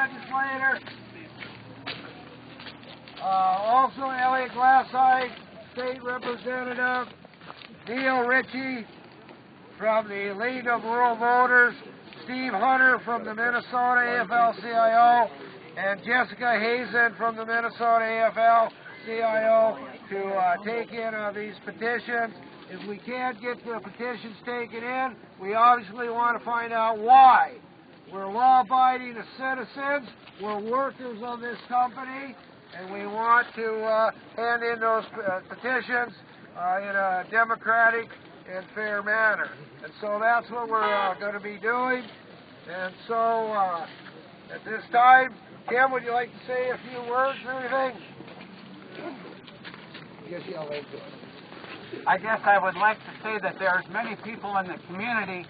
legislator. Also Elliot Glasside, State Representative. Neil Ritchie from the League of Rural Voters. Steve Hunter from the Minnesota AFL-CIO. And Jessica Hazen from the Minnesota AFL-CIO to take in these petitions. If we can't get the petitions taken in, we obviously want to find out why. We're law-abiding citizens, we're workers of this company, and we want to hand in those petitions in a democratic and fair manner. And so that's what we're going to be doing. And so at this time, Kim, would you like to say a few words or anything? I guess I would like to say that there's many people in the community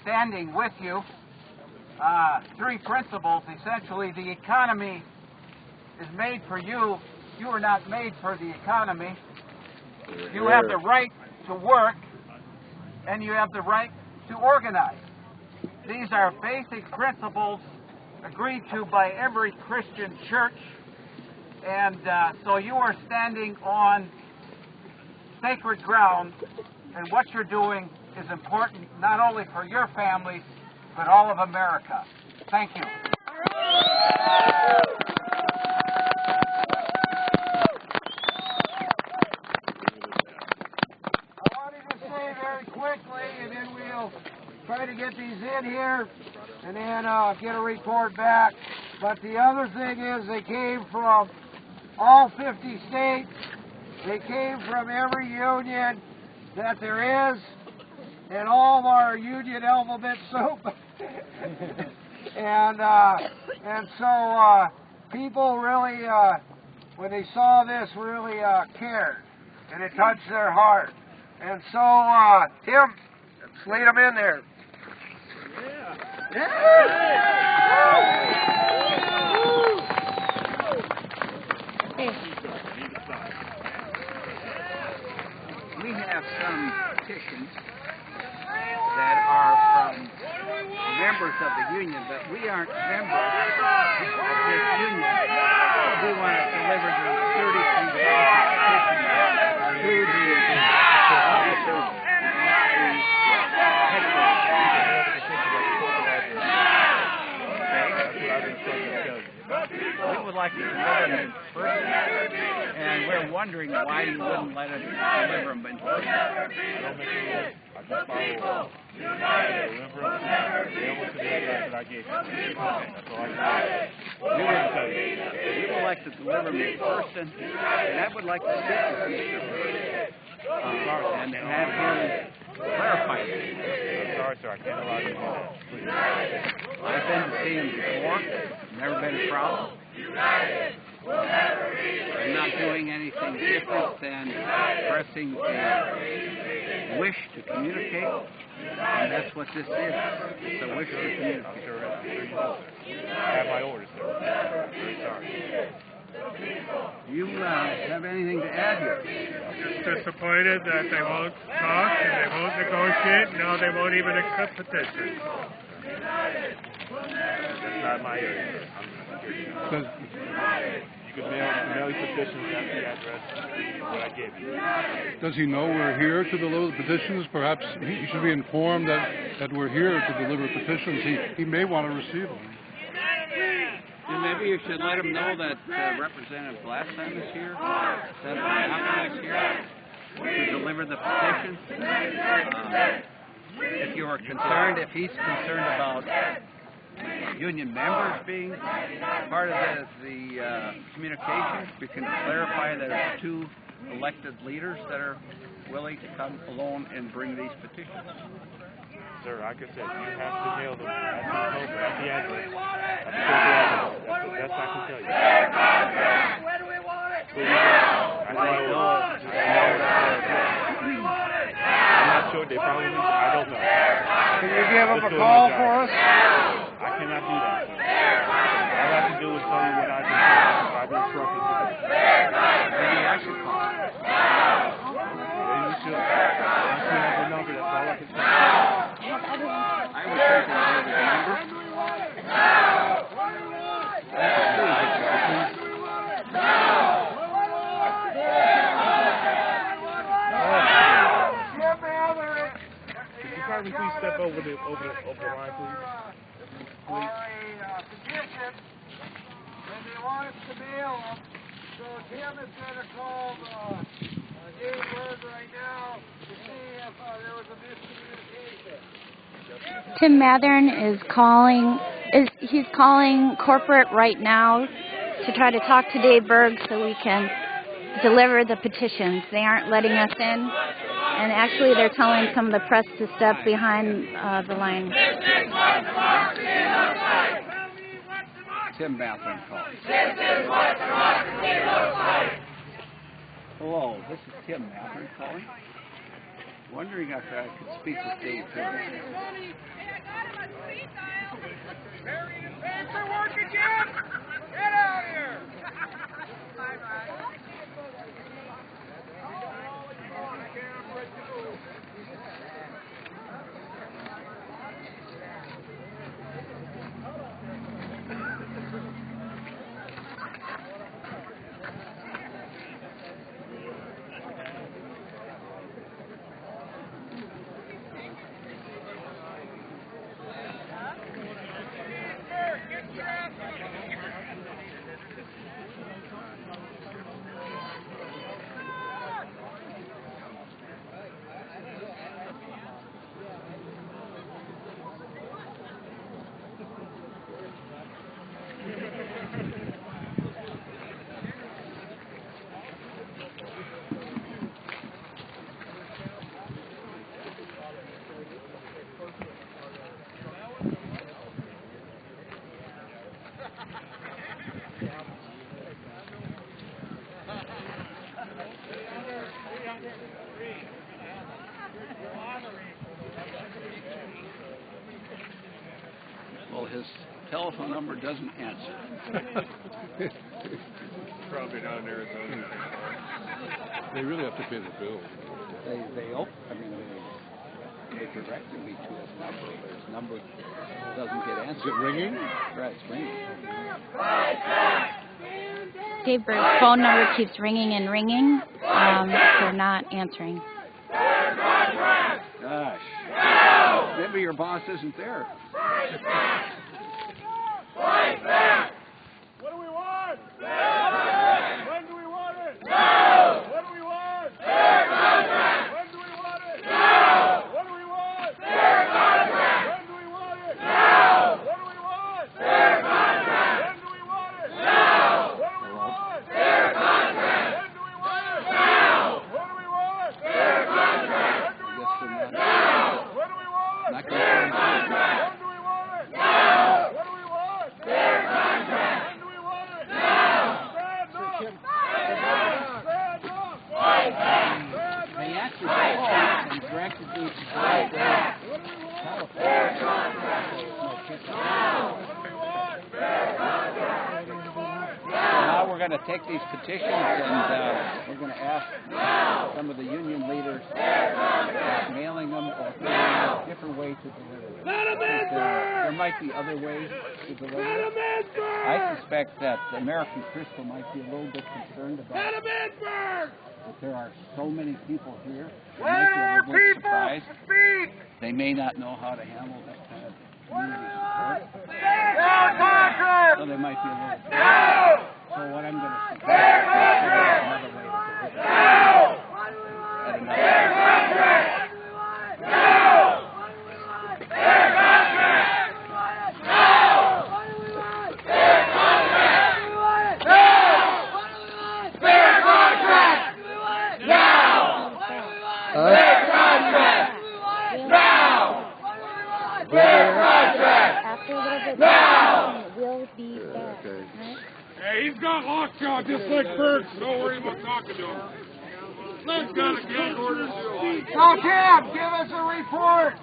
standing with you. Three principles. Essentially, the economy is made for you. You are not made for the economy. You have the right to work, and you have the right to organize. These are basic principles agreed to by every Christian church, and so you are standing on sacred ground, and what you're doing is important not only for your families, but all of America. Thank you. I wanted to say very quickly, and then we'll try to get these in here, and then get a report back. But the other thing is they came from all 50 states. They came from every union that there is, and all of our union alphabet soup. and so people really, when they saw this, really cared, and it touched their heart. And so, Tim, let's lead them in there. We have some petitions that are from members of the union, but we aren't members of this union. We want to deliver the 33,000 petitions to the officers at the headquarters. We would like to deliver them in person, and we're wondering why you wouldn't let us deliver them in person. We would like to deliver them in person, and I would like to sit with Mr. and have him clarify it. I'm sorry, sir, I can't allow you to do that. Please. I've been to see him before, never been a problem. I'm not doing anything different than expressing a wish to communicate, and that's what this is. It's a wish to communicate. I have my orders, sir. I'm very sorry. You have anything to add here? Just disappointed that they won't talk and they won't negotiate. Now they won't even accept petitions. That's not my area. You can mail your petitions at the address that I gave you. Does he know we're here to deliver petitions? Perhaps he should be informed that we're here to deliver petitions. He may want to receive them. And maybe you should let him know that Representative Glassheim is here, Senator Malcolm is here to deliver the petition. If you are concerned, if he's concerned about union members being part of the communication, we can clarify that it's two elected leaders that are willing to come alone and bring these petitions. Sir, like I said, you have to mail them at the address. That's the best I can tell you. Where do we want it? I'm not sure. They probably need, I don't know. Can you give them a call for us? I cannot do that, sir. All I can do is tell you what I've been instructed to do. Maybe I should call. Maybe you should. Once you have the number, that's all I can say. I would think they have the number. Over the line, please. Are a petition, and they want us to mail them. So Tim is going to call Dave Berg right now to see if there was a miscommunication. Tim Mathern is calling. He's calling corporate right now to try to talk to Dave Berg so we can deliver the petitions. They aren't letting us in, and actually they're telling some of the press to step behind the line. Tim Mathern calling. This is what democracy looks like. Hello, this is Tim Mathern calling. Wondering if I could speak with Dave Berg. Paperwork again? Get out here! Well, his telephone number doesn't answer. Probably down in Arizona. They really have to pay the bill. They directed me to his number, but his number doesn't get answered. Is it ringing? Right, it's ringing. Dave Berg's phone number keeps ringing and ringing. They're not answering. Gosh. Maybe your boss isn't there. What do we want? When do we want it? What do we want? When do we want it? What do we want? When do we want it? What do we want? When do we want it? What do we want? When do we want it? What do we want? When do we want it? What do we want? Not going to answer. When do we want it? What do we want? When do we want it? Stand up! Stand up! They actually called and directed me to Now we're going to take these petitions and we're going to ask some of the union leaders about mailing them or figuring out a different way to deliver them. There might be other ways to deliver them. I suspect that the American Crystal might be a little bit concerned about that there are so many people here. They might be a little bit surprised. They may not know how to handle this kind of community support. So they might be a little surprised. So what I'm going to suggest is another way to deliver it. At We'll be back. Okay. Hey, he's got lockjaw just like Berg. Don't worry about talking to him. Let's got a good order. So, Tim, give us a report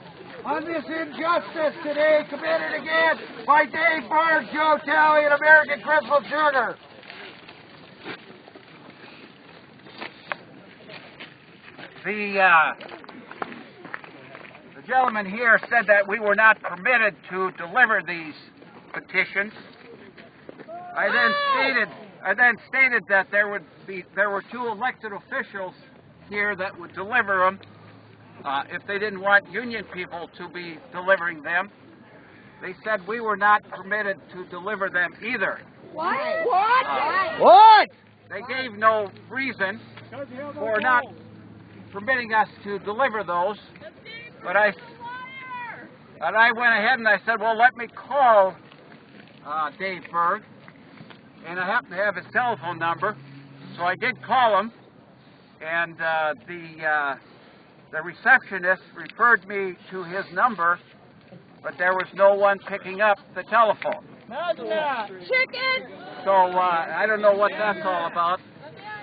on this injustice today committed again by Dave Berg, Joe Talley, and American Crystal Sugar. The gentleman here said that we were not permitted to deliver these petitions. I then stated that there were two elected officials here that would deliver them, if they didn't want union people to be delivering them. They said we were not permitted to deliver them either. What? They gave no reason for not permitting us to deliver those, but I went ahead and I said, well, let me call Dave Berg, and I happen to have his telephone number, so I did call him, and the receptionist referred me to his number, but there was no one picking up the telephone. Chicken! So I don't know what that's all about,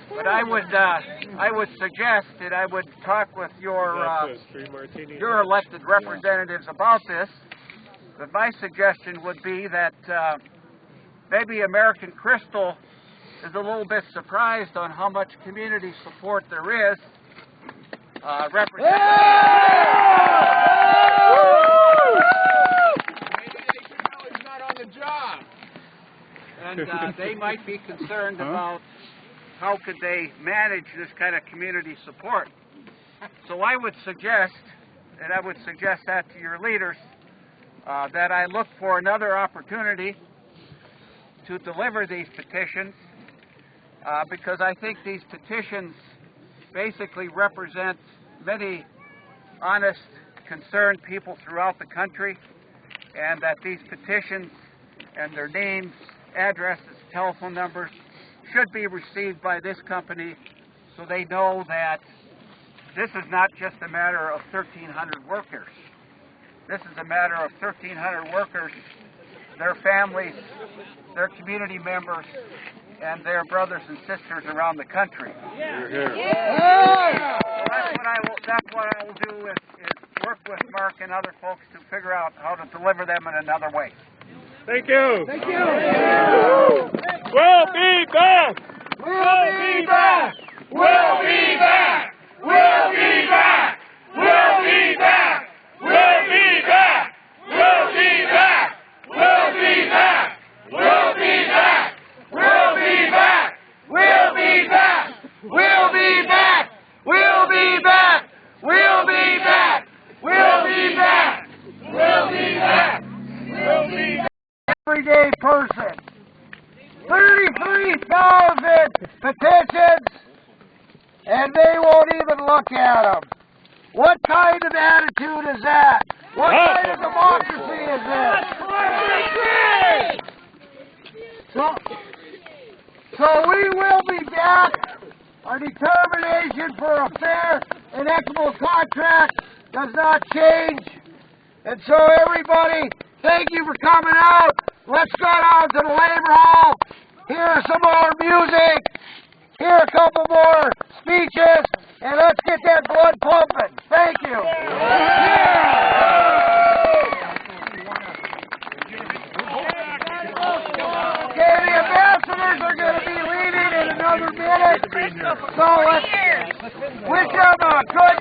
but I would suggest that I would talk with your elected representatives about this. But my suggestion would be that maybe American Crystal is a little bit surprised on how much community support there is. And they might be concerned about how could they manage this kind of community support. So I would suggest, and I would suggest that to your leaders, that I look for another opportunity to deliver these petitions, because I think these petitions basically represent many honest, concerned people throughout the country, and that these petitions and their names, addresses, telephone numbers should be received by this company so they know that this is not just a matter of 1,300 workers. This is a matter of 1,300 workers, their families, their community members, and their brothers and sisters around the country. That's what I will do is work with Mark and other folks to figure out how to deliver them in another way. Thank you. Thank you. We'll be back. We'll be back. We'll be back! We'll be back! We'll be back! We'll be back! We'll be back! We'll be back! We'll be back! We'll be back! We'll be back. We'll be back. We'll be back. We'll be back. We'll be back. We'll be back! We'll be back! Everyday person. 33,000 petitions, and they won't even look at them. What kind of attitude is that? What kind of democracy is this? So we will be back. Our determination for a fair and equitable contract does not change. And so everybody, thank you for coming out. Let's go down to the Labor Hall, hear some more music, hear a couple more speeches, and let's get that blood pumping. Thank you. Okay, the ambassadors are going to be leaving in another minute. So let's wish them a good